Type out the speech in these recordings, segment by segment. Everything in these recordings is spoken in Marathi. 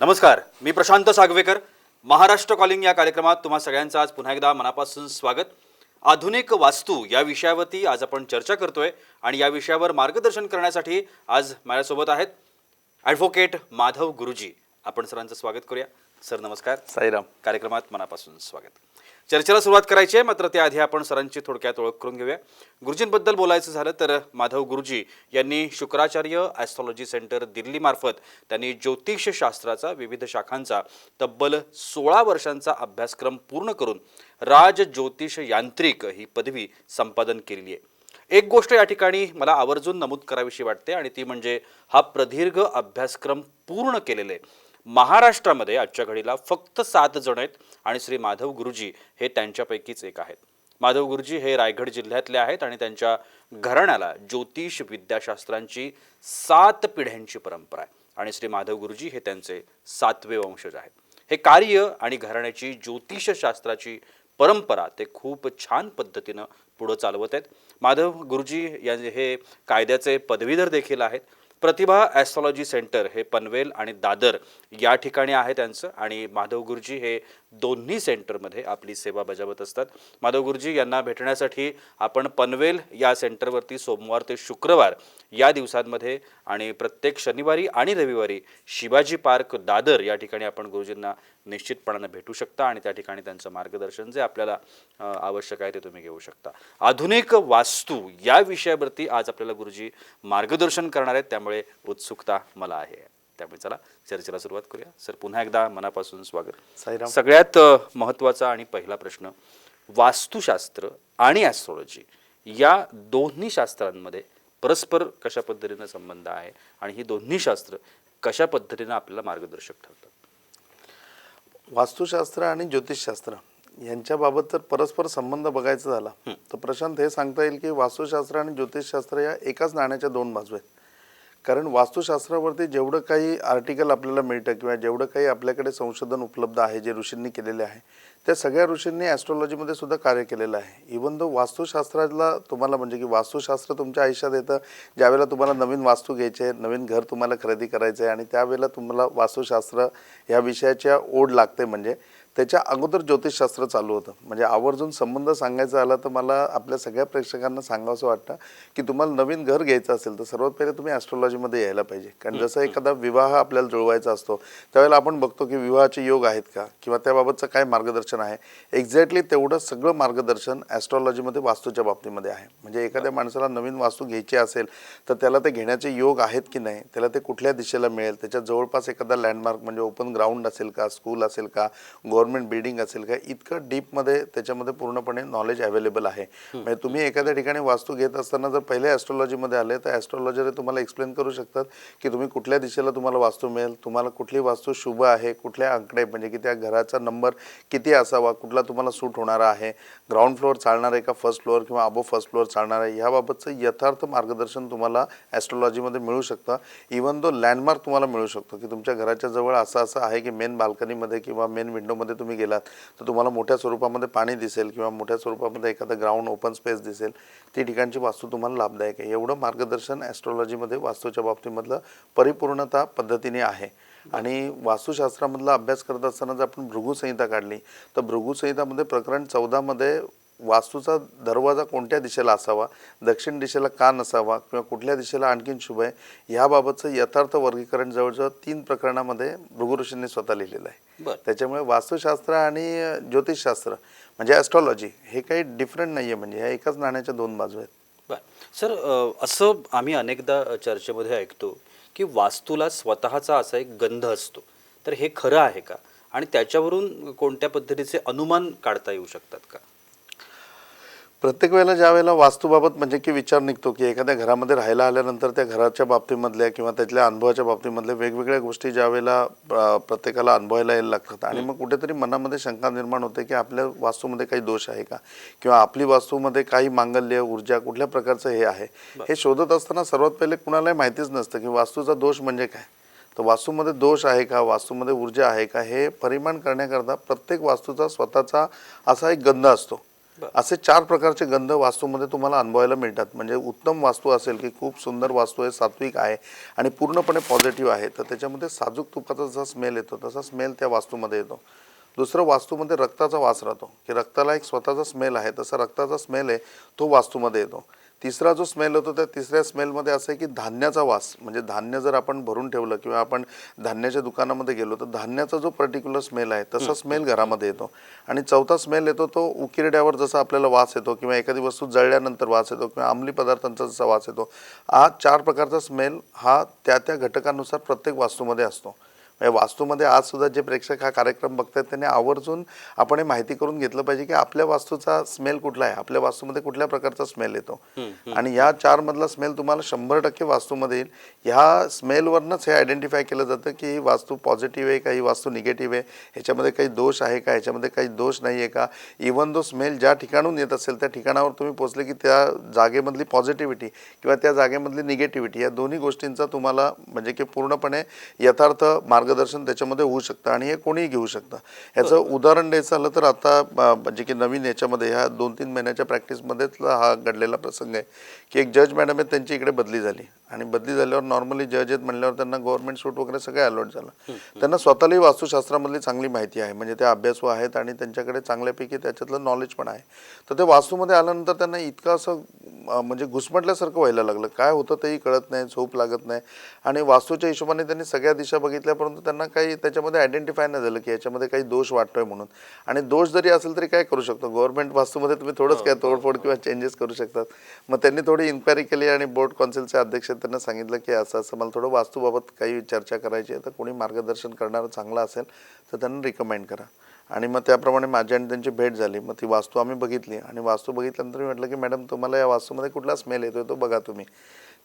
नमस्कार, मी प्रशांत सागवेकर. महाराष्ट्र कॉलिंग या कार्यक्रमात तुम्हा सगळ्यांचं आज पुन्हा एकदा मनापासून स्वागत. आधुनिक वास्तू या विषयावरती आज आपण चर्चा करतोय आणि या विषयावर मार्गदर्शन करण्यासाठी आज माझ्यासोबत आहेत ॲडव्होकेट माधव गुरुजी. आपण सरांचं स्वागत करूया. सर नमस्कार. साईराम. कार्यक्रमात मनापासून स्वागत. चर्चेला सुरुवात करायची आहे, मात्र त्याआधी आपण सरांची थोडक्यात ओळख करून घेऊया. गुरुजींबद्दल बोलायचं झालं तर माधव गुरुजी यांनी शुक्राचार्य ॲस्ट्रॉलॉजी सेंटर दिल्लीमार्फत त्यांनी ज्योतिषशास्त्राचा विविध शाखांचा तब्बल 16 वर्षांचा अभ्यासक्रम पूर्ण करून राज ज्योतिष यांत्रिक ही पदवी संपादन केलेली आहे. एक गोष्ट या ठिकाणी मला आवर्जून नमूद करावीशी वाटते आणि ती म्हणजे हा प्रदीर्घ अभ्यासक्रम पूर्ण केलेले महाराष्ट्रामध्ये आजच्या घडीला फक्त 7 जण आहेत आणि श्री माधव गुरुजी हे त्यांच्यापैकीच एक आहेत. माधव गुरुजी हे रायगड जिल्ह्यातले आहेत आणि त्यांच्या घराण्याला ज्योतिष विद्याशास्त्रांची 7 पिढ्यांची परंपरा आहे आणि श्री माधव गुरुजी हे त्यांचे 7वे वंशज आहेत. हे कार्य आणि घराण्याची ज्योतिषशास्त्राची परंपरा ते खूप छान पद्धतीनं पुढे चालवत आहेत. माधव गुरुजी हे कायद्याचे पदवीधर देखील आहेत. प्रतिभा ॲस्ट्रॉलॉजी सेंटर हे पनवेल आणि दादर या ठिकाणी आहे त्यांचं आणि माधव गुरुजी हे दोन्ही सेंटरमध्ये आपली सेवा बजावत असतात. माधव गुरुजी यांना भेटण्यासाठी आपण पनवेल या सेंटरवरती सोमवार ते शुक्रवार या दिवसांमध्ये आणि प्रत्येक शनिवारी आणि रविवारी शिवाजी पार्क दादर या ठिकाणी आपण गुरुजींना निश्चितपणाने भेटू शकता आणि त्या ठिकाणी त्यांचं मार्गदर्शन जे आपल्याला आवश्यक आहे ते तुम्ही घेऊ शकता. आधुनिक वास्तू या विषयावरती आज आपल्याला गुरुजी मार्गदर्शन करणार आहेत, त्यामुळे उत्सुकता मला आहे. त्यामुळे चला चर्चेला सुरुवात करूया. सर पुन्हा एकदा मनापासून स्वागत. सगळ्यात महत्त्वाचा आणि पहिला प्रश्न, वास्तुशास्त्र आणि ॲस्ट्रॉलॉजी या दोन्ही शास्त्रांमध्ये परस्पर कशा पद्धतीने संबंध आहे आणि ही दोन्ही शास्त्र कशा पद्धतीने आपल्याला मार्गदर्शक ठरतात? वास्तुशास्त्र आणि ज्योतिषशास्त्र यांच्याबाबत जर परस्पर संबंध बघायचा झाला तर प्रशांत हे सांगता येईल की वास्तुशास्त्र आणि ज्योतिषशास्त्र या एकाच नाण्याच्या 2 बाजू आहेत. कारण वास्तुशास्त्रावरती जेवढं काही आर्टिकल आपल्याला मिळतं किंवा जेवढं काही आपल्याकडे संशोधन उपलब्ध आहे जे ऋषींनी केलेले आहे त्या सगळ्या ऋषींनी ॲस्ट्रॉलॉजीमध्ये सुद्धा कार्य केलेलं आहे. इवन दो वास्तुशास्त्राला तुम्हाला म्हणजे की वास्तुशास्त्र तुमच्या आयुष्यात येतं ज्यावेळेला तुम्हाला नवीन वास्तू घ्यायचे आहे, नवीन घर तुम्हाला खरेदी करायचं आहे आणि त्यावेळेला तुम्हाला वास्तुशास्त्र या विषयाच्या ओढ लागते. म्हणजे त्याच्या अगोदर ज्योतिषशास्त्र चालू होतं. म्हणजे आवर्जून संबंध सांगायचा आला तर मला आपल्या सगळ्या प्रेक्षकांना सांगावंसं वाटतं की तुम्हाला नवीन घर घ्यायचं असेल तर सर्वात पहिले तुम्ही ॲस्ट्रॉलॉजीमध्ये यायला पाहिजे. कारण जसं एखादा विवाह आपल्याला जुळवायचा असतो त्यावेळेला आपण बघतो की विवाहाचे योग आहेत का किंवा त्याबाबतचं काय मार्गदर्शन आहे. एक्झॅक्टली तेवढं सगळं मार्गदर्शन ॲस्ट्रॉलॉजीमध्ये वास्तूच्या बाबतीमध्ये आहे. म्हणजे एखाद्या माणसाला नवीन वास्तू घ्यायची असेल तर त्याला ते घेण्याचे योग आहेत की नाही, त्याला ते कुठल्या दिशेला मिळेल, त्याच्या जवळपास एखादा लँडमार्क म्हणजे ओपन ग्राउंड असेल का, स्कूल असेल का, गव्हर्नमेंट बिल्डिंग असेल का, इतकं डीपमध्ये त्याच्यामध्ये पूर्णपणे नॉलेज अवेलेबल आहे. म्हणजे तुम्ही एखाद्या ठिकाणी वास्तू घेत असताना जर पहिले ॲस्ट्रॉलॉजीमध्ये आले तर ॲस्ट्रॉलॉजर तुम्हाला एक्सप्लेन करू शकतात की तुम्ही कुठल्या दिशेला तुम्हाला वास्तू मिळेल, तुम्हाला कुठली वास्तू शुभ आहे, कुठल्या आकडे म्हणजे की त्या घराचा नंबर किती असावा, कुठला तुम्हाला सूट होणारा आहे, ग्राउंड फ्लोअर चालणार आहे का फर्स्ट फ्लोअर किंवा अबो फर्स्ट फ्लोअर चालणार आहे, याबाबतचं यथार्थ मार्गदर्शन तुम्हाला ॲस्ट्रॉलॉजीमध्ये मिळू शकतं. इवन दो लँडमार्क तुम्हाला मिळू शकतो की तुमच्या घराच्या जवळ असं आहे की मेन बाल्कनीमध्ये किंवा मेन विंडोमध्ये तुम्ही गेलात तर तुम्हाला मोठ्या स्वरूपामध्ये पाणी दिसेल किंवा मोठ्या स्वरूपामध्ये एखादं ग्राउंड ओपन स्पेस दिसेल, ती ठिकाणची वास्तू तुम्हाला लाभदायक आहे. एवढं मार्गदर्शन ॲस्ट्रॉलॉजीमध्ये वास्तूच्या बाबतीमधलं परिपूर्णता पद्धतीने आहे. आणि वास्तुशास्त्रामधला अभ्यास करत असताना जर आपण भृगुसंहिता काढली तर भृगुसंहितामध्ये प्रकरण 14मध्ये वास्तूचा दरवाजा कोणत्या दिशेला असावा, दक्षिण दिशेला का नसावा किंवा कुठल्या दिशेला आणखीन शुभ आहे याबाबतचं यथार्थ वर्गीकरण जवळजवळ 3 प्रकरणामध्ये भृगु ऋषींनी स्वतः लिहिलेलं आहे. त्याच्यामुळे वास्तुशास्त्र आणि ज्योतिषशास्त्र म्हणजे ॲस्ट्रॉलॉजी हे काही डिफरंट नाही आहे. म्हणजे ह्या एकाच नाण्याच्या 2 बाजू आहेत. बरं सर, असं आम्ही अनेकदा चर्चेमध्ये ऐकतो की वास्तूला स्वतःचा असा एक गंध असतो, तर हे खरं आहे का आणि त्याच्यावरून कोणत्या पद्धतीचे अनुमान काढता येऊ शकतात का? प्रत्येक वेळेला ज्या वेळेला वास्तूबाबत म्हणजे की विचार निघतो की एखाद्या घरामध्ये राहायला आल्यानंतर त्या घराच्या बाबतीमधल्या किंवा त्यातल्या अनुभवाच्या बाबतीमधल्या वेगवेगळ्या गोष्टी ज्या वेळेला प्रत्येकाला अनुभवायला यायला लागतात आणि मग कुठेतरी मनामध्ये शंका निर्माण होते की आपल्या वास्तूमध्ये काही दोष आहे का किंवा आपली वास्तूमध्ये काही मांगल्य ऊर्जा कुठल्या प्रकारचं हे आहे. हे शोधत असताना सर्वात पहिले कुणालाही माहितीच नसतं की वास्तूचा दोष म्हणजे काय. तर वास्तूमध्ये दोष आहे का, वास्तूमध्ये ऊर्जा आहे का, हे परिमाण करण्याकरता प्रत्येक वास्तूचा स्वतःचा असा एक गंध असतो. असे 4 प्रकारचे गंध वास्तूमध्ये तुम्हाला अनुभवायला मिळतात. म्हणजे उत्तम वास्तू असेल की खूप सुंदर वास्तू आहे, सात्विक आहे आणि पूर्णपणे पॉझिटिव्ह आहे, तर त्याच्यामध्ये साजूक तुपाचा जसा स्मेल येतो तसा स्मेल त्या वास्तूमध्ये येतो. दुसरं, वास्तूमध्ये रक्ताचा वास राहतो, की रक्ताला एक स्वतःचा स्मेल आहे, तसा रक्ताचा स्मेल आहे तो वास्तूमध्ये येतो. तिसरा जो स्मेल होतो त्या तिसऱ्या स्मेलमध्ये असं आहे की धान्याचा वास, म्हणजे धान्य जर आपण भरून ठेवलं किंवा आपण धान्याच्या दुकानामध्ये गेलो तर धान्याचा जो पर्टिक्युलर स्मेल आहे तसा स्मेल घरामध्ये येतो. आणि चौथा स्मेल येतो तो उकिरड्यावर जसा आपल्याला वास येतो किंवा एखादी वस्तू जळल्यानंतर वास येतो किंवा अंमली पदार्थांचा जसा वास येतो, हा 4 प्रकारचा स्मेल हा त्या त्या घटकानुसार प्रत्येक वास्तूमध्ये असतो. वास्तूमध्ये आज सुद्धा जे प्रेक्षक हा कार्यक्रम बघतात त्यांनी आवर्जून आपण हे माहिती करून घेतलं पाहिजे की आपल्या वास्तूचा स्मेल कुठला आहे, आपल्या वास्तूमध्ये कुठल्या प्रकारचा स्मेल येतो. आणि या 4 मधला स्मेल तुम्हाला 100% वास्तूमध्ये येईल. ह्या स्मेलवरनंच हे आयडेंटिफाय केलं जातं की ही वास्तू पॉझिटिव्ह आहे का, ही वास्तू निगेटिव्ह आहे, ह्याच्यामध्ये काही दोष आहे का, ह्याच्यामध्ये काही दोष नाही आहे का. इव्हन तो स्मेल ज्या ठिकाणून येत असेल त्या ठिकाणावर तुम्ही पोहोचले की त्या जागेमधली पॉझिटिव्हिटी किंवा त्या जागेमधली निगेटिव्हिटी या दोन्ही गोष्टींचा तुम्हाला म्हणजे की पूर्णपणे यथार्थ मार्गदर्शन त्याच्यामध्ये होऊ शकतं आणि हे कोणीही घेऊ शकतं. याचं उदाहरण द्यायचं झालं तर आता म्हणजे की नवीन याच्यामध्ये ह्या 2-3 महिन्याच्या प्रॅक्टिसमध्येच हा घडलेला प्रसंग आहे की एक जज मॅडम आहेत, त्यांची इकडे बदली झाली आणि बदली झाल्यावर नॉर्मली जज आहेत म्हणल्यावर त्यांना गव्हर्नमेंट सूट वगैरे सगळे अलॉट झालं. त्यांना स्वतःलाही वास्तुशास्त्रामधली चांगली माहिती आहे, म्हणजे ते अभ्यासू आहेत आणि त्यांच्याकडे चांगल्यापैकी त्याच्यातलं नॉलेज पण आहे. तर ते वास्तूमध्ये आल्यानंतर त्यांना इतकं असं म्हणजे घुसमटल्यासारखं व्हायला लागलं, काय होतं तेही कळत नाही, झोप लागत नाही आणि वास्तूच्या हिशोबाने त्यांनी सगळ्या दिशा बघितल्या परंतु त्यांना काही त्याच्यामध्ये आयडेंटिफाय नाही झालं की याच्यामध्ये काही दोष वाटतोय म्हणून. आणि दोष जरी असेल तरी काय करू शकतो, गव्हर्नमेंट वास्तूमध्ये तुम्ही थोडंच काय तोडफोड किंवा चेंजेस करू शकतात. मग त्यांनी थोडी इन्क्वायरी केली आणि बोर्ड काउन्सिलचे अध्यक्ष त्यांना सांगितलं की असं असं मला थोडं वास्तूबाबत काही चर्चा करायची आहे, तर कोणी मार्गदर्शन करणारं चांगलं असेल तर त्यांना रिकमेंड करा. आणि मग त्याप्रमाणे माझी आणि त्यांची भेट झाली. मग ती वास्तू आम्ही बघितली आणि वास्तू बघितल्यानंतर मी म्हटलं की मॅडम तुम्हाला या वास्तूमध्ये कुठला स्मेल येतोय तो बघा तुम्ही.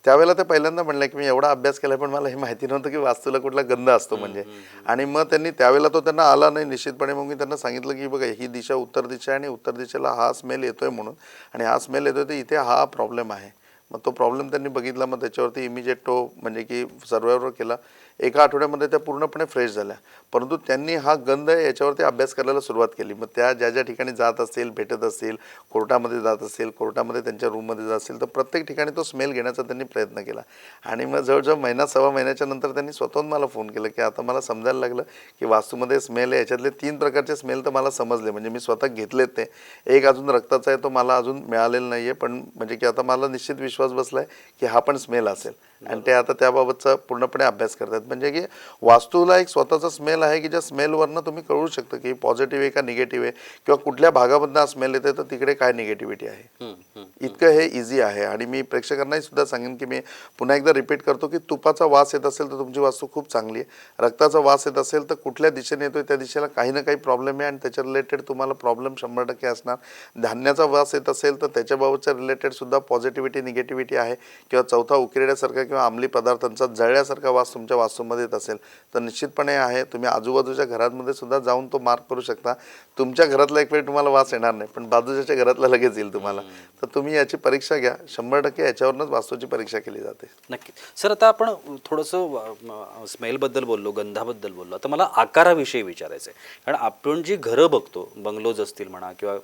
त्यावेळेला ते पहिल्यांदा म्हणलं की मी एवढा अभ्यास केला पण मला हे माहिती नव्हतं की वास्तूला कुठला गंध असतो म्हणजे. आणि मग त्यांनी त्यावेळेला तो त्यांना आला नाही निश्चितपणे. मग मी त्यांना सांगितलं की बघा ही दिशा उत्तर दिशा आहे आणि उत्तर दिशेला हा स्मेल येतोय म्हणून, आणि हा स्मेल येतोय तर इथे हा प्रॉब्लेम आहे. मग तो प्रॉब्लेम त्यांनी बघितला. मग त्याच्यावरती इमिजिएट तो म्हणजे की सर्व्हायव्हर केला. एका आठवड्यामध्ये त्या पूर्णपणे फ्रेश झाल्या. परंतु त्यांनी हा गंध आहे याच्यावरती अभ्यास करायला सुरुवात केली. मग त्या ज्या ज्या ठिकाणी जात असतील, भेटत असतील, कोर्टामध्ये जात असेल, कोर्टामध्ये त्यांच्या रूममध्ये जात असेल, तर प्रत्येक ठिकाणी तो स्मेल घेण्याचा त्यांनी प्रयत्न केला. आणि मग जवळजवळ महिना सव्वा महिन्याच्या नंतर त्यांनी स्वतःहून मला फोन केला की आता मला समजायला लागलं की वास्तूमध्ये स्मेल आहे, याच्यातले 3 प्रकारचे स्मेल तर मला समजले, म्हणजे मी स्वतः घेतलेत ते. एक अजून रक्ताचा आहे तो मला अजून मिळालेला नाही आहे, पण म्हणजे की आता मला निश्चित विश्वास बसला आहे की हा पण स्मेल असेल आणि ते आता त्याबाबतचा पूर्णपणे अभ्यास करतात. म्हणजे की वास्तूला एक स्वतःचा स्मेल आहे की ज्या स्मेलवरनं तुम्ही कळू शकतं की पॉझिटिव्ह आहे का निगेटिव्ह आहे किंवा कुठल्या भागामधनं स्मेल येते तर तिकडे काय निगेटिव्हिटी आहे. इतकं हे इझी आहे. आणि मी प्रेक्षकांनाही सुद्धा सांगेन की मी पुन्हा एकदा रिपीट करतो की तुपाचा वास येत असेल तर तुमची वास्तू खूप चांगली आहे. रक्ताचा वास येत असेल तर कुठल्या दिशेने येतोय त्या दिशेला काही ना काही प्रॉब्लेम आहे आणि त्याच्या रिलेटेड तुम्हाला प्रॉब्लेम 100% असणार. धान्याचा वास येत असेल तर त्याच्याबाबतच्या रिलेटेड सुद्धा पॉझिटिव्हिटी निगेटिव्हिटी आहे किंवा चौथा उकिरड्यासारखा किंवा अंमली पदार्थांचा जळल्यासारखा वास तुमच्या वास्तूमध्ये येत असेल तर निश्चितपणे आहे. तुम्ही आजूबाजूच्या घरांमध्ये सुद्धा जाऊन तो मार्क करू शकता. तुमच्या घरातला एक वेळ तुम्हाला वास येणार नाही पण बाजूच्या घरातला लगेच येईल तुम्हाला. तर तुम्ही याची परीक्षा घ्या. 100% याच्यावरूनच वास्तूची परीक्षा केली जाते. नक्की सर. आता आपण थोडंसं स्मेलबद्दल बोललो, गंधाबद्दल बोललो. आता मला आकाराविषयी विचारायचं आहे. कारण आपण जी घरं बघतो, बंगलोज असतील म्हणा किंवा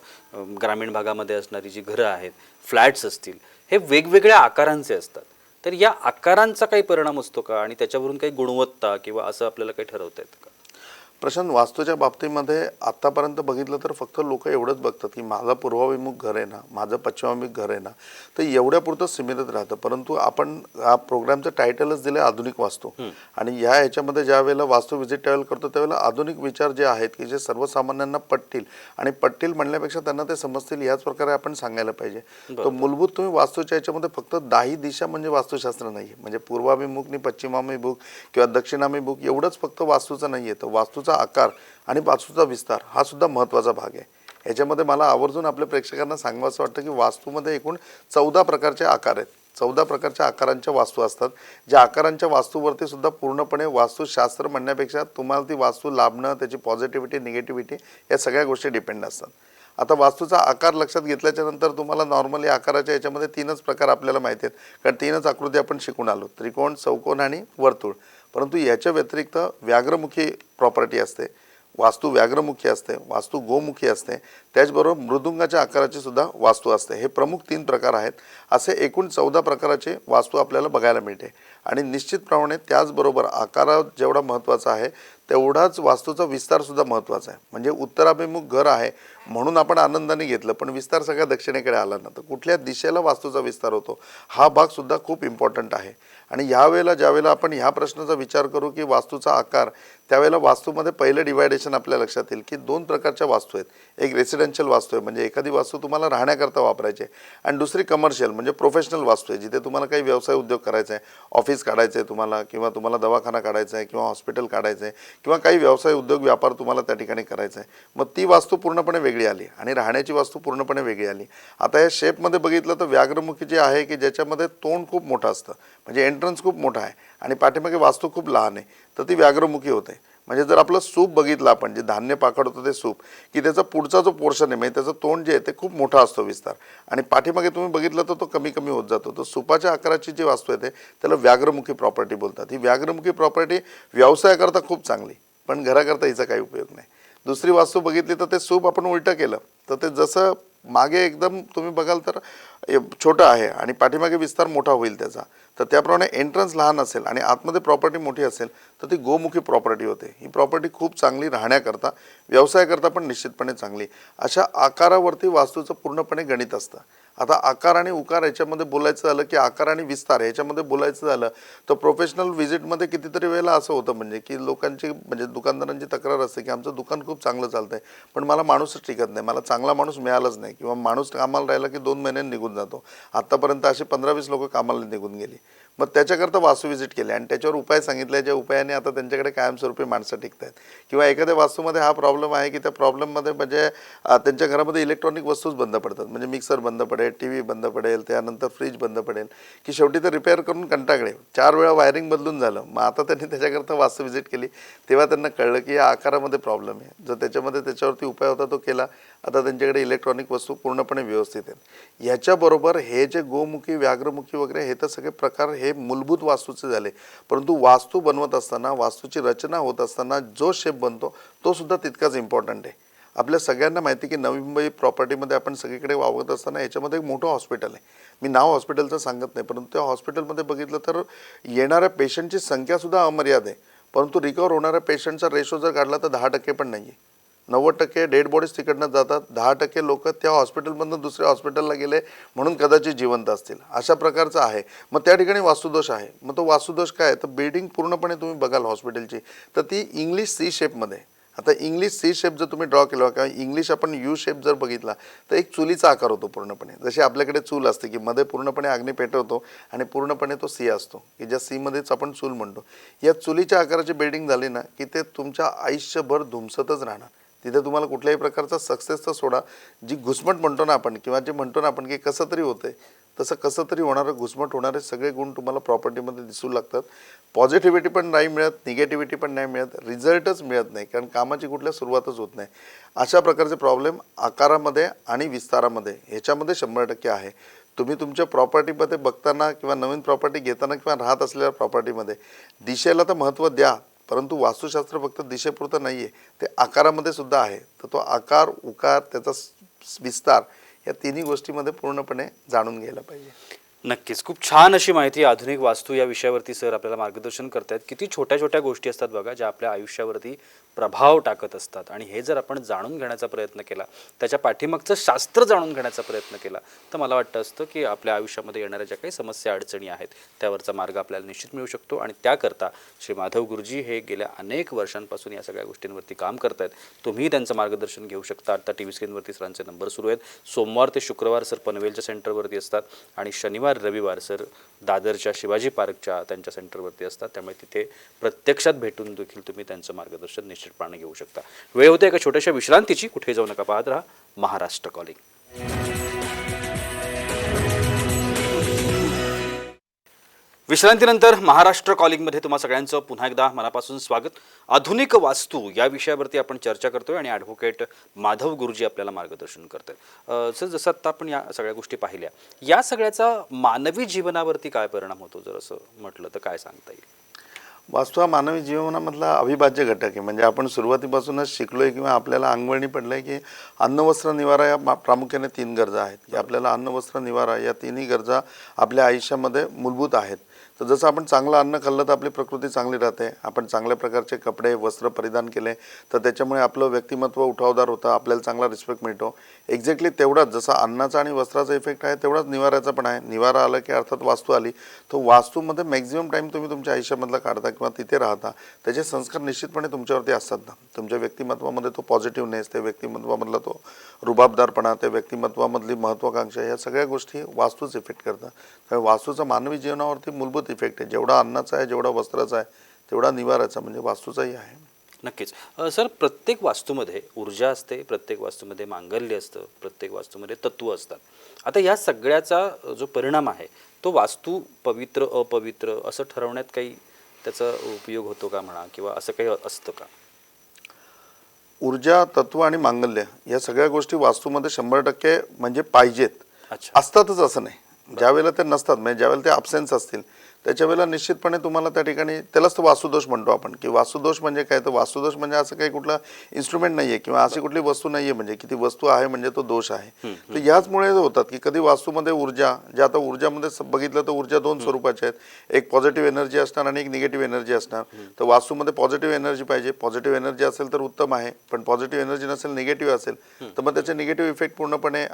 ग्रामीण भागामध्ये असणारी जी घरं आहेत, फ्लॅट्स असतील, हे वेगवेगळ्या आकारांचे असतात. तर या आकारांचा काही परिणाम असतो का आणि त्याच्यावरून काही गुणवत्ता किंवा असं आपल्याला काही ठरवता येतं का? प्रशांत, वास्तूच्या बाबतीमध्ये आत्तापर्यंत बघितलं तर फक्त लोक एवढंच बघतात की माझा पूर्वाभिमुख घर आहे ना, माझं पश्चिमाभिमुख घर आहे ना, तर एवढ्यापुरतं सीमित राहतं. परंतु आपण हा प्रोग्रामचं टायटलच दिलं आधुनिक वास्तू. आणि ह्याच्यामध्ये ज्या वेळेला वास्तू व्हिजिट ट्रॅव्हल करतो त्यावेळेला आधुनिक विचार जे आहेत की जे सर्वसामान्यांना पटतील आणि पटतील म्हणण्यापेक्षा त्यांना ते समजतील याच प्रकारे आपण सांगायला पाहिजे. तर मूलभूत तुम्ही वास्तूच्या याच्यामध्ये फक्त 10 दिशा म्हणजे वास्तुशास्त्र नाही आहे. म्हणजे पूर्वाभिमुख आणि पश्चिमाभिमुख किंवा दक्षिणाभिमुख एवढंच फक्त वास्तूचं नाही आहे. तर वास्तूचा आकार आणि वास्तूचा विस्तार हा सुद्धा महत्त्वाचा भाग आहे. याच्यामध्ये मला आवर्जून आपल्या प्रेक्षकांना सांगावंसं वाटतं की वास्तूमध्ये एकूण 14 प्रकारचे आकार आहेत. 14 प्रकारच्या आकारांच्या वास्तू असतात. ज्या आकारांच्या वास्तूवरती सुद्धा पूर्णपणे वास्तुशास्त्र म्हणण्यापेक्षा तुम्हाला ती वास्तू लाभणं, त्याची पॉझिटिव्हिटी निगेटिव्हिटी या सगळ्या गोष्टी डिपेंड असतात. आता वास्तूचा आकार लक्षात घेतल्याच्या नंतर तुम्हाला नॉर्मली आकाराच्या याच्यामध्ये 3च प्रकार आपल्याला माहिती आहेत. कारण 3च आकृती आपण शिकून आलो, त्रिकोण, चौकोन आणि वर्तुळ. परंतु याच्या व्यतिरिक्त व्याघ्रमुखी प्रॉपर्टी असते, वास्तू व्याघ्रमुखी असते, वास्तू गोमुखी असते, त्याचबरोबर मृदुंगाच्या आकाराची सुद्धा वास्तू असते. हे प्रमुख 3 प्रकार आहेत. असे एकूण 14 प्रकाराचे वास्तू आपल्याला बघायला मिळते. आणि निश्चितप्रमाणे त्याचबरोबर आकार जेवढा महत्त्वाचा आहे तेवढाच वास्तूचा विस्तार सुद्धा महत्त्वाचा आहे. म्हणजे उत्तराभिमुख घर आहे म्हणून आपण आनंदाने घेतलं, पण विस्तार सगळ्या दक्षिणेकडे आला ना, तर कुठल्या दिशेला वास्तूचा विस्तार होतो हा भाग सुद्धा खूप इम्पॉर्टंट आहे. आणि यावेळेला ज्यावेळेला आपण ह्या प्रश्नाचा विचार करू की वास्तूचा आकार, त्यावेळेला वास्तूमध्ये पहिलं डिवायडेशन आपल्या लक्षात येईल की 2 प्रकारच्या वास्तू आहेत. एक रेसिडेन्शियल वास्तू आहे, म्हणजे एखादी वास्तू तुम्हाला राहण्याकरता वापरायची आहे, आणि दुसरी कमर्शियल म्हणजे प्रोफेशनल वास्तू आहे, जिथे तुम्हाला काही व्यवसाय उद्योग करायचा आहे, ऑफिस काढायचं आहे तुम्हाला, किंवा तुम्हाला दवाखाना काढायचा आहे, किंवा हॉस्पिटल काढायचं आहे, किंवा काही व्यवसाय उद्योग व्यापार तुम्हाला त्या ठिकाणी करायचा आहे. मग ती वास्तू पूर्णपणे वेगळी आली आणि राहण्याची वास्तू पूर्णपणे वेगळी आली. आता या शेपमध्ये बघितलं तर व्याघ्रमुखी जे आहे की ज्याच्यामध्ये तोंड खूप मोठं असतं, म्हणजे एंट्रन्स खूप मोठा आहे आणि पाठीमागे वास्तू खूप लहान आहे, तर ती व्याघ्रमुखी होते. म्हणजे जर आपलं सूप बघितलं आपण, जे धान्य पाकडतो ते सूप, की त्याचा पुढचा जो पोर्शन आहे म्हणजे त्याचं तोंड जे आहे ते खूप मोठा असतो विस्तार, आणि पाठीमागे तुम्ही बघितलं तर तो कमी कमी होत जातो. तर सुपाच्या आकाराची जी वास्तू आहे त्याला व्याघ्रमुखी प्रॉपर्टी बोलतात. ही व्याघ्रमुखी प्रॉपर्टी व्यवसायाकरता खूप चांगली, पण घराकरता हिचा काही उपयोग नाही. दुसरी वास्तू बघितली तर ते सूप आपण उलटं केलं तर ते जसं मागे एकदम तुम्ही बघाल तर छोटं आहे आणि पाठीमागे विस्तार मोठा होईल त्याचा, तर त्याप्रमाणे एंट्रन्स लहान असेल आणि आतमध्ये प्रॉपर्टी मोठी असेल तर ती गोमुखी प्रॉपर्टी होते. ही प्रॉपर्टी खूप चांगली राहण्याकरता, व्यवसायाकरता पण निश्चितपणे चांगली. अशा आकारावरती वास्तूचं पूर्णपणे गणित असतं. आता आकार आणि उकार याच्यामध्ये बोलायचं झालं की आकार आणि विस्तार याच्यामध्ये बोलायचं झालं तर प्रोफेशनल व्हिजिटमध्ये कितीतरी वेळेला असं होतं, म्हणजे की लोकांची म्हणजे दुकानदारांची तक्रार असते की आमचं दुकान खूप चांगलं चालतंय पण मला माणूसच टिकत नाही, मला चांगला माणूस मिळालाच नाही, किंवा माणूस कामाला राहिला की 2 महिन्यांनी निघून जातो. आत्तापर्यंत असे 15-20 लोक कामाला निघून गेली. मग त्याच्याकरता वास्तू व्हिजिट केले आणि त्याच्यावर उपाय सांगितले, ज्या उपायाने आता त्यांच्याकडे कायमस्वरूपी माणसं टिकत आहेत. किंवा एखाद्या वास्तूमध्ये हा प्रॉब्लेम आहे की त्या प्रॉब्लेममध्ये म्हणजे त्यांच्या घरामध्ये इलेक्ट्रॉनिक वस्तूच बंद पडतात, म्हणजे मिक्सर बंद पडेल, टी व्ही बंद पडेल, त्यानंतर फ्रीज बंद पडेल, की शेवटी ते रिपेअर करून कंटाळले. 4 वेळा वायरिंग बदलून झालं. मग आता त्यांनी त्याच्याकरता वास्तू व्हिजिट केली, तेव्हा त्यांना कळलं की या आकारामध्ये प्रॉब्लेम आहे. जो त्याच्यामध्ये त्याच्यावरती उपाय होता तो केला. आता त्यांच्याकडे इलेक्ट्रॉनिक वस्तू पूर्णपणे व्यवस्थित आहेत. याच्याबरोबर हे जे गोमुखी, व्याघ्रमुखी वगैरे हे तर सगळे प्रकार हे मूलभूत वास्तूचे झाले, परंतु वास्तू बनवत असताना, वास्तूची रचना होत असताना जो शेप बनतो तो सुद्धा तितकाच इम्पॉर्टंट आहे. आपल्या सगळ्यांना माहिती की नवी मुंबई प्रॉपर्टीमध्ये आपण सगळीकडे वावरत असताना याच्यामध्ये एक मोठं हॉस्पिटल आहे. मी नाव हॉस्पिटलचं सांगत नाही, परंतु त्या हॉस्पिटलमध्ये बघितलं तर येणाऱ्या पेशंटची संख्यासुद्धा अमर्याद आहे, परंतु रिकवर होणाऱ्या पेशंटचा रेशो जर काढला तर 10% पण नाही आहे. 90% डेड बॉडीज तिकडनं जातात, 10% लोक त्या हॉस्पिटलमधून दुसऱ्या हॉस्पिटलला गेले म्हणून कदाचित जिवंत असतील, अशा प्रकारचं आहे. मग त्या ठिकाणी वास्तुदोष आहे. मग तो वास्तुदोष काय आहे, तर बिल्डिंग पूर्णपणे तुम्ही बघाल हॉस्पिटलची तर ती इंग्लिश सी शेपमध्ये. आता इंग्लिश सी शेप जर तुम्ही ड्रॉ केला किंवा इंग्लिश आपण यू शेप जर बघितला तर एक चुलीचा आकार होतो पूर्णपणे. जशी आपल्याकडे चूल असते की मध्ये पूर्णपणे अग्नी पेटवतो आणि पूर्णपणे तो सी असतो की ज्या सीमध्येच आपण चूल म्हणतो. या चुलीच्या आकाराची बिल्डिंग झाली ना की ते तुमच्या आयुष्यभर धुमसतच राहणार. तिथे तुम्हाला कुठल्याही प्रकारचा सक्सेसचा सोडा, जी घुसमट म्हणतो ना आपण, किंवा जे म्हणतो ना आपण की कसं तरी होतंय, तसं कसं तरी होणारं, घुसमट होणारे सगळे गुण तुम्हाला प्रॉपर्टीमध्ये दिसू लागतात. पॉझिटिव्हिटी पण नाही मिळत, निगेटिव्हिटी पण नाही मिळत, रिझल्टच मिळत नाही, कारण कामाची कुठल्या सुरुवातच होत नाही. अशा प्रकारचे प्रॉब्लेम आकारामध्ये आणि विस्तारामध्ये ह्याच्यामध्ये 100% आहे. तुम्ही तुमच्या प्रॉपर्टीमध्ये बघताना किंवा नवीन प्रॉपर्टी घेताना किंवा राहत असलेल्या प्रॉपर्टीमध्ये दिशेला तर महत्त्व द्या, परंतु वास्तुशास्त्र फक्त दिशेपुरतं नाही आहे, ते आकारामध्ये सुद्धा आहे. तर तो आकार, उकार, त्याचा विस्तार या तिन्ही गोष्टीमध्ये पूर्णपणे जाणून घ्यायला पाहिजे. नक्कीच. खूप छान अशी माहिती आधुनिक वास्तू या विषयावरती सर आपल्याला मार्गदर्शन करतायत. किती छोट्या छोट्या गोष्टी असतात बघा, ज्या आपल्या आयुष्यावरती प्रभाव टाकत असतात, आणि हे जर आपण जाणून घेण्याचा प्रयत्न केला, त्याच्या पाठीमागचं शास्त्र जाणून घेण्याचा प्रयत्न केला, तर मला वाटतं असतं की आपल्या आयुष्यामध्ये येणाऱ्या ज्या काही समस्या अडचणी आहेत त्यावरचा मार्ग आपल्याला निश्चित मिळू शकतो. आणि त्याकरता श्री माधव गुरुजी हे गेल्या अनेक वर्षांपासून या सगळ्या गोष्टींवरती काम करत आहेत. तुम्ही त्यांचं मार्गदर्शन घेऊ शकता. आता टी व्ही स्क्रीनवरती सरांचे नंबर सुरू आहेत. सोमवार ते शुक्रवार सर पनवेलच्या सेंटरवरती असतात आणि शनिवार रविवार सर दादरच्या शिवाजी पार्कच्या त्यांच्या सेंटरवरती असतात. त्यामुळे तिथे प्रत्यक्षात भेटून देखील तुम्ही त्यांचं मार्गदर्शन निश्चितपणे घेऊ शकता. वेळ होते एका छोट्याशा विश्रांतीची. कुठे जाऊ नका, पाहत राहा महाराष्ट्र कॉलिंग. विश्रांतीनंतर महाराष्ट्र कॉलिंगमध्ये तुम्हा सगळ्यांचं पुन्हा एकदा मनापासून स्वागत. आधुनिक वास्तू या विषयावरती आपण चर्चा करतोय आणि ॲडव्होकेट माधव गुरुजी आपल्याला मार्गदर्शन करतात. सर, जसं आत्ता आपण या सगळ्या गोष्टी पाहिल्या, या सगळ्याचा मानवी जीवनावरती काय परिणाम होतो जर असं म्हटलं तर काय सांगता येईल? वास्तू हा मानवी जीवनामधला अविभाज्य घटक आहे. म्हणजे आपण सुरुवातीपासूनच शिकलोय किंवा आपल्याला अंगवळणी पडलंय की अन्न वस्त्र निवारा या प्रामुख्याने 3 गरजा आहेत की आपल्याला अन्न वस्त्र निवारा या तिन्ही गरजा आपल्या आयुष्यामध्ये मूलभूत आहेत. तर जसं आपण चांगलं अन्न खाल्लं तर आपली प्रकृती चांगली राहते, आपण चांगल्या प्रकारचे कपडे वस्त्र परिधान केले तर त्याच्यामुळे आपलं व्यक्तिमत्व उठावदार होतं, आपल्याला चांगला रिस्पेक्ट मिळतो. एक्झॅक्टली तेवढाच जसा अन्नाचा आणि वस्त्राचा इफेक्ट आहे तेवढाच निवाऱ्याचा पण आहे. निवारा आला की अर्थात वास्तू आली. तर वास्तूमध्ये मॅक्झिमम टाईम तुम्ही तुमच्या आयुष्यामधला काढता किंवा तिथे राहता त्याचे संस्कार निश्चितपणे तुमच्यावरती असतात ना. तुमच्या व्यक्तिमत्वामध्ये तो पॉझिटिव्हनेस, त्या व्यक्तिमत्वामधला तो रुबाबदारपणा, त्या व्यक्तिमत्वामधली महत्त्वाकांक्षा या सगळ्या गोष्टी वास्तूच इफेक्ट करतात. तर वास्तूचा मानवी जीवनावरती मूलभूत इफेक्ट आहे. जेवढा अन्नाचा आहे, जेवढा वस्त्राचा आहे, तेवढा निवाराचा म्हणजे वास्तूचाही आहे. नक्कीच. सर, प्रत्येक वास्तूमध्ये ऊर्जा असते, प्रत्येक वास्तूमध्ये मांगल्य असतं, प्रत्येक वास्तूमध्ये तत्व असतात. आता या सगळ्याचा जो परिणाम आहे तो वास्तू पवित्र अपवित्र असं ठरवण्यात काही त्याचा उपयोग होतो का म्हणा, किंवा असं काही असतं का? ऊर्जा, तत्व आणि मांगल्य या सगळ्या गोष्टी वास्तूमध्ये 100% म्हणजे पाहिजेत. अच्छा. असतातच असं नाही. ज्यावेळेला ते नसतात म्हणजे ज्यावेळेला ते अब्सेन्स असतील त्याच्या वेळेला निश्चितपणे तुम्हाला त्या ठिकाणी त्यालाच तो वास्तुदोष म्हणतो आपण. की वास्तुदोष म्हणजे काय, तर वास्तुदोष म्हणजे असं काही कुठला इन्स्ट्रुमेंट नाही आहे किंवा अशी कुठली वस्तू नाही आहे म्हणजे की ती वस्तू आहे म्हणजे तो दोष आहे. तर याचमुळे होतात की कधी वास्तूमध्ये ऊर्जा, जे आता ऊर्जामध्ये बघितलं तर ऊर्जा 2 स्वरूपाच्या आहेत. एक पॉझिटिव्ह एनर्जी असणार आणि एक निगेटिव्ह एनर्जी असणार. तर वास्तूमध्ये पॉझिटिव्ह एनर्जी पाहिजे. पॉझिटिव्ह एनर्जी असेल तर उत्तम आहे, पण पॉझिटिव्ह एनर्जी नसेल, निगेटिव्ह असेल तर मग त्याचे निगेटिव्ह इफेक्ट पूर्णपणे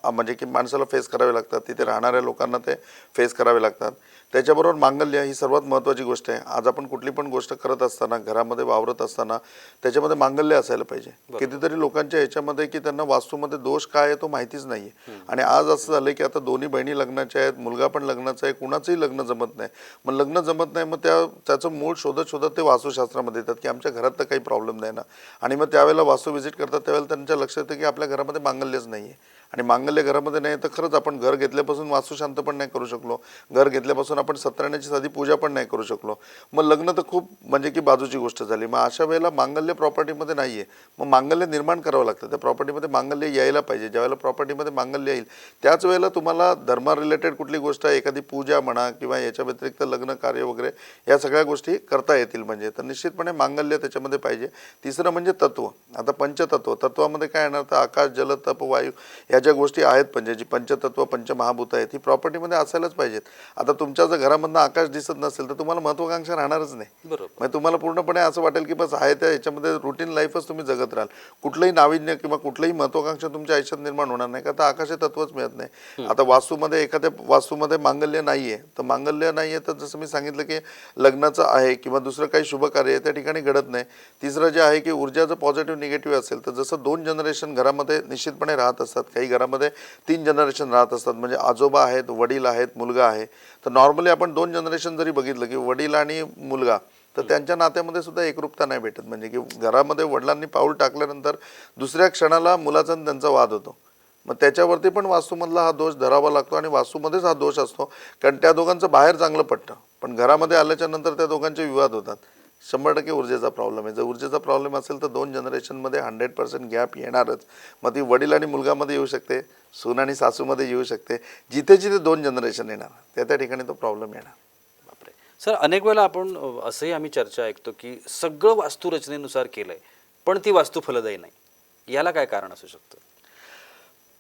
म्हणजे की माणसाला फेस करावे लागतात, तिथे राहणाऱ्या लोकांना ते फेस करावे लागतात. त्याच्याबरोबर मांगल्य ही सर्वात महत्त्वाची गोष्ट आहे. आज आपण कुठली पण गोष्ट करत असताना, घरामध्ये वावरत असताना त्याच्यामध्ये मांगल्य असायला पाहिजे. कितीतरी लोकांच्या ह्याच्यामध्ये की त्यांना वास्तूमध्ये दोष काय आहे तो माहितीच नाही आहे. आणि आज असं झालं की आता दोन्ही बहिणी लग्नाच्या आहेत, मुलगा पण लग्नाचा आहे, कुणाचंही लग्न जमत नाही. मग लग्न जमत नाही, मग त्याचं मूळ शोधत शोधत ते वास्तुशास्त्रामध्ये येतात की आमच्या घरात तर काही प्रॉब्लेम नाही ना. आणि मग त्यावेळेला वास्तू व्हिजिट करतात त्यावेळेला त्यांच्या लक्षात येतं की आपल्या घरामध्ये मांगल्यच नाही आहे. आणि मांगल्य घरामध्ये नाही तर खरंच आपण घर घेतल्यापासून वास्तुशांत पण नाही करू शकलो, घर घेतल्यापासून आपण सत्यनारायणाची साधी पूजा पण नाही करू शकलो. मग लग्न तर खूप म्हणजे की बाजूची गोष्ट झाली. मग अशा वेळेला मांगल्य प्रॉपर्टीमध्ये नाही आहे. मग मांगल्य निर्माण करावं लागतं. त्या प्रॉपर्टीमध्ये मांगल्य यायला पाहिजे. ज्यावेळेला प्रॉपर्टीमध्ये मांगल्य येईल त्याच वेळेला तुम्हाला धर्मा रिलेटेड कुठली गोष्ट आहे, एखादी पूजा म्हणा किंवा याच्या व्यतिरिक्त लग्न कार्य वगैरे या सगळ्या गोष्टी करता येतील. म्हणजे तर निश्चितपणे मांगल्य त्याच्यामध्ये पाहिजे. तिसरं म्हणजे तत्व. आता पंचतत्व, तत्वामध्ये काय येणार तर आकाश, जल, तप, वायू या ज्या गोष्टी आहेत म्हणजे जी पंचतत्व पंचमहाभूत आहेत ही प्रॉपर्टीमध्ये असायलाच पाहिजेत. आता तुमच्या जर घरामधनं आकाश दिसत नसेल तर तुम्हाला महत्त्वाकांक्षा राहणारच नाही. बरोबर. मग तुम्हाला पूर्णपणे असं वाटेल की बस आहे त्या ह्याच्यामध्ये रुटीन लाईफच तुम्ही जगत राहाल. कुठलंही नाविन्य किंवा कुठलंही महत्त्वाकांक्षा तुमच्या आयुष्यात निर्माण होणार नाही, का तर आकाश तत्वच मिळत नाही. आता वास्तूमध्ये एखाद्या वास्तूमध्ये मांगल्य नाही आहे तर मांगल्य नाही आहे तर जसं मी सांगितलं की लग्नाचं आहे किंवा दुसरं काही शुभ कार्य आहे त्या ठिकाणी घडत नाही. तिसरं जे आहे की ऊर्जा जर पॉझिटिव्ह निगेटिव्ह असेल तर जसं 2 जनरेशन घरामध्ये निश्चितपणे राहत असतात, काही घरामध्ये 3 जनरेशन राहत असतात. म्हणजे आजोबा आहेत, वडील आहेत, मुलगा आहे. तर नॉर्मली आपण 2 जनरेशन जरी बघितलं की वडील आणि मुलगा तर त्यांच्या नात्यामध्ये सुद्धा एकरूपता नाही भेटत. म्हणजे की घरामध्ये वडिलांनी पाऊल टाकल्यानंतर दुसऱ्या क्षणाला मुलाचा आणि त्यांचा वाद होतो. मग त्याच्यावरती पण वास्तूमधला हा दोष धरावा लागतो आणि वास्तूमध्येच हा दोष असतो. कारण त्या दोघांचं बाहेर चांगलं पटतं पण घरामध्ये आल्याच्या नंतर त्या दोघांचे विवाद होतात. 100% ऊर्जेचा प्रॉब्लेम आहे. जर ऊर्जेचा प्रॉब्लेम असेल तर 2 जनरेशनमध्ये 100% गॅप येणारच. मग ती वडील आणि मुलगामध्ये येऊ शकते, सून आणि सासूमध्ये येऊ शकते. जिथे जिथे 2 जनरेशन येणार त्या ठिकाणी तो प्रॉब्लेम येणार. बापरे. सर, अनेक वेळेला आपण असंही आम्ही चर्चा ऐकतो की सगळं वास्तुरचनेनुसार केलंय पण ती वास्तू फलदायी नाही. याला काय कारण असू शकतं?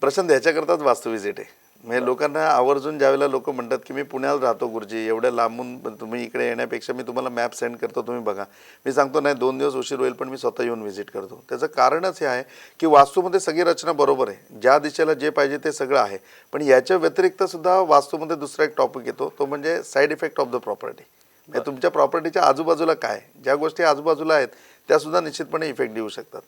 प्रशांत, ह्याच्याकरताच वास्तू विजिट आहे. म्हणजे लोकांना आवर्जून ज्यावेळेला लोक म्हणतात की मी पुण्याला राहतो गुरुजी, एवढ्या लांबून तुम्ही इकडे येण्यापेक्षा मी तुम्हाला मॅप सेंड करतो, तुम्ही बघा. मी सांगतो नाही 2 दिवस उशीर होईल पण मी स्वतः येऊन व्हिजिट करतो. त्याचं कारणच हे आहे की वास्तूमध्ये सगळी रचना बरोबर आहे, ज्या दिशेला जे पाहिजे ते सगळं आहे. पण याच्या व्यतिरिक्त सुद्धा वास्तूमध्ये दुसरा एक टॉपिक येतो, तो म्हणजे side effect of the property. म्हणजे तुमच्या प्रॉपर्टीच्या आजूबाजूला काय, ज्या गोष्टी आजूबाजूला आहेत त्या सुद्धा निश्चितपणे इफेक्ट देऊ शकतात.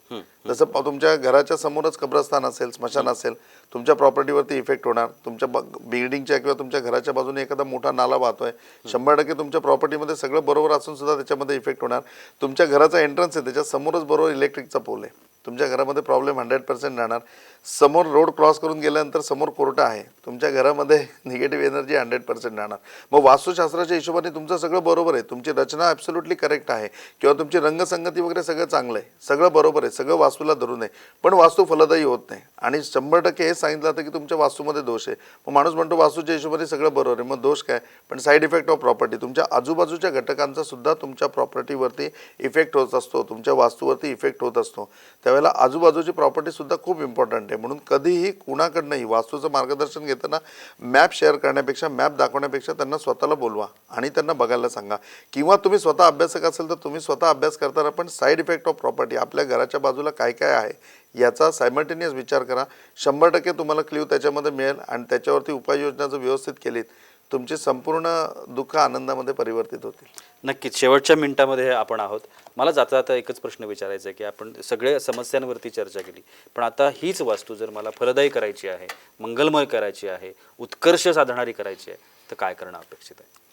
जसं तुमच्या घराच्या समोरच कब्रस्तान असेल, स्मशान असेल, तुमच्या प्रॉपर्टीवरती इफेक्ट होणार. तुमच्या बिल्डिंगच्या किंवा तुमच्या घराच्या बाजूने एखादा मोठा नाला वाहतोय, 100% तुमच्या प्रॉपर्टीमध्ये सगळं बरोबर असून सुद्धा त्याच्यामध्ये इफेक्ट होणार. तुमच्या घराचा एंट्रन्स आहे त्याच्या समोरच बरोबर इलेक्ट्रिकचा पोल आहे, तुमच्या घरामध्ये प्रॉब्लेम 100% राहणार. समोर रोड क्रॉस करून गेल्यानंतर समोर कोर्ट आहे, तुमच्या घरामध्ये निगेटिव्ह एनर्जी 100% राहणार. मग वास्तुशास्त्राच्या हिशोबाने तुमचं सगळं बरोबर आहे, तुमची रचना ॲब्सोल्युटली करेक्ट आहे किंवा तुमची रंगसंगती वगैरे सगळं चांगलं आहे, सगळं बरोबर आहे, सगळं वास्तूला धरून आहे, पण वास्तू फलदायी होत नाही. आणि 100% हे सांगितलं जातं की तुमच्या वास्तूमध्ये दोष आहे. मग माणूस म्हणतो वास्तूच्या हिशोबाने सगळं बरोबर आहे, मग दोष काय? पण साईड इफेक्ट ऑफ प्रॉपर्टी, तुमच्या आजूबाजूच्या घटकांचा सुद्धा तुमच्या प्रॉपर्टीवरती इफेक्ट होत असतो, तुमच्या वास्तूवरती इफेक्ट होत असतो. त्यावेळेला आजूबाजूची प्रॉपर्टीसुद्धा खूप इम्पॉर्टंट आहे. म्हणून कधीही कुणाकडनंही वास्तूचं मार्गदर्शन घेताना मॅप शेअर करण्यापेक्षा, मॅप दाखवण्यापेक्षा त्यांना स्वतःला बोलवा आणि त्यांना बघायला सांगा. किंवा तुम्ही स्वतः अभ्यासक असेल तर तुम्ही स्वतः अभ्यास करताना पण साईड इफेक्ट ऑफ प्रॉपर्टी, आपल्या घराच्या बाजूला काय काय आहे याचा सायमल्टेनियस विचार करा. 100% तुम्हाला क्ल्यू त्याच्यामध्ये मिळेल आणि त्याच्यावरती उपाययोजना जर व्यवस्थित केलीत, तुमचे संपूर्ण दुःख आनंदामध्ये परिवर्तित होतील. नक्कीच शेवटच्या मिनिटामध्ये आपण आहोत. मला जाता जाता एकच प्रश्न विचारायचा आहे की आपण सगळ्या समस्यांवरती चर्चा केली, पण आता हीच वास्तू जर मला फलदायी करायची आहे, मंगलमय करायची आहे, उत्कर्ष साधणारी करायची आहे, तर काय करणं अपेक्षित आहे?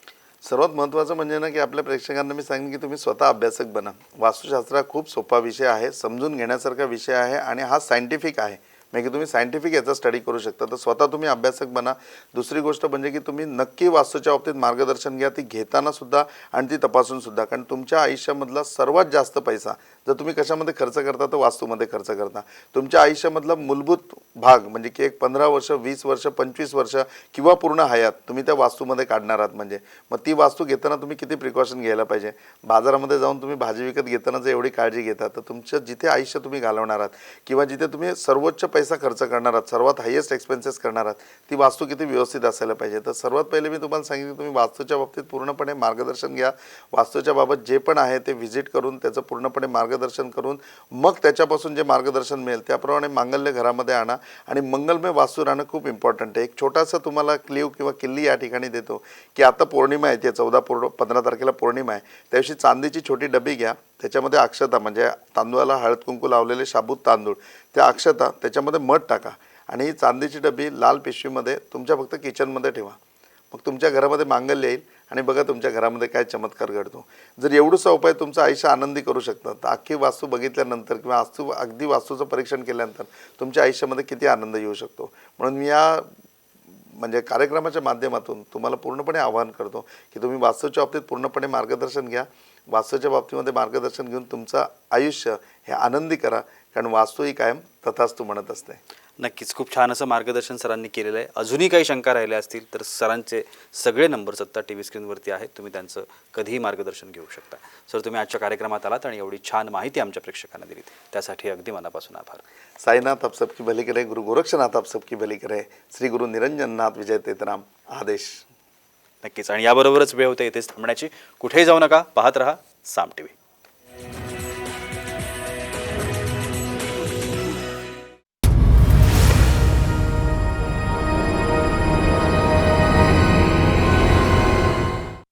सर्वात महत्त्वाचं म्हणजे ना की आपल्या प्रेक्षकांना मी सांगेन की तुम्ही स्वतः अभ्यासक बना. वास्तुशास्त्र हा खूप सोपा विषय आहे, समजून घेण्यासारखा विषय आहे आणि हा सायंटिफिक आहे. म्हणजे की तुम्ही सायंटिफिक याचा स्टडी करू शकता. तर स्वतः तुम्ही अभ्यासक बना. दुसरी गोष्ट म्हणजे की तुम्ही नक्की वास्तूच्या बाबतीत मार्गदर्शन घ्या, ती घेताना सुद्धा आणि ती तपासून सुद्धा. कारण तुमच्या आयुष्यामधला सर्वात जास्त पैसा जर तुम्ही कशामध्ये खर्च करता तर वास्तूमध्ये खर्च करता. तुमच्या आयुष्यामधला मूलभूत भाग म्हणजे की एक 15 वर्ष, 20 वर्ष, 25 वर्ष किंवा पूर्ण हयात तुम्ही त्या वास्तूमध्ये काढणार आहात. म्हणजे मग ती वास्तू घेताना तुम्ही किती प्रिकॉशन घ्यायला पाहिजे. बाजारामध्ये जाऊन तुम्ही भाजी विकत घेताना जर एवढी काळजी घेता तर तुमचं जिथे आयुष्य तुम्ही घालवणार आहात किंवा जिथे तुम्ही सर्वोच्च पैसा खर्च करणार आहात, सर्वात हायेस्ट एक्सपेन्सेस करणार आहात, ती वास्तू किती व्यवस्थित असायला पाहिजे. तर सर्वात पहिले मी तुम्हाला सांगितलं तुम्ही वास्तूच्या बाबतीत पूर्णपणे मार्गदर्शन घ्या. वास्तूच्या बाबत जे पण आहे ते व्हिजिट करून त्याचं पूर्णपणे मार्गदर्शन करून मग त्याच्यापासून जे मार्गदर्शन मिळेल त्याप्रमाणे मांगल्य घरामध्ये आणा. आणि मंगलमय वास्तू राहणं खूप इम्पॉर्टंट आहे. एक छोटासा तुम्हाला क्ल्यू किंवा किल्ली या ठिकाणी देतो की आता पौर्णिमा येते, 15 तारखेला पौर्णिमा आहे. त्यादिवशी चांदीची छोटी डबी घ्या, त्याच्यामध्ये अक्षता म्हणजे तांदूळाला हळद कुंकू लावलेले शाबूत तांदूळ, त्या अक्षता त्याच्यामध्ये मध टाका आणि ही चांदीची डबी लाल पिशवीमध्ये तुमच्या फक्त किचनमध्ये ठेवा. मग तुमच्या घरामध्ये मांगल्य येईल आणि बघा तुमच्या घरामध्ये काय चमत्कार घडतो. जर एवढंसा उपाय तुमचं आयुष्य आनंदी करू शकतात तर अख्खी वास्तू बघितल्यानंतर किंवा अगदी वास्तूचं परीक्षण केल्यानंतर तुमच्या आयुष्यामध्ये किती आनंद येऊ शकतो. म्हणून मी या म्हणजे कार्यक्रमाच्या माध्यमातून तुम्हाला पूर्णपणे आवाहन करतो की तुम्ही वास्तूच्या बाबतीत पूर्णपणे मार्गदर्शन घ्या. वास्तूच्या बाबतीमध्ये मार्गदर्शन घेऊन तुमचं आयुष्य हे आनंदी करा. कारण वास्तू ही कायम तथास्तु म्हणत असते. नक्कीच खूप छान असं मार्गदर्शन सरांनी केलेलं आहे. अजूनही काही शंका राहिल्या असतील तर सरांचे सगळे नंबर्स आत्ता TV स्क्रीनवरती आहेत, तुम्ही त्यांचं कधीही मार्गदर्शन घेऊ शकता. सर, तुम्ही आजच्या कार्यक्रमात आलात आणि एवढी छान माहिती आमच्या प्रेक्षकांना दिलीत त्यासाठी अगदी मनापासून आभार. साईनाथ आप सबकी भली करे, गुरु गोरक्षनाथ आप सबकी भली करे, श्री गुरु निरंजननाथ विजय तेतराम आदेश. नक्कीच. आणि याबरोबरच वेळ होते इथेच थांबण्याची. कुठेही जाऊ नका, पाहत रहा साम TV.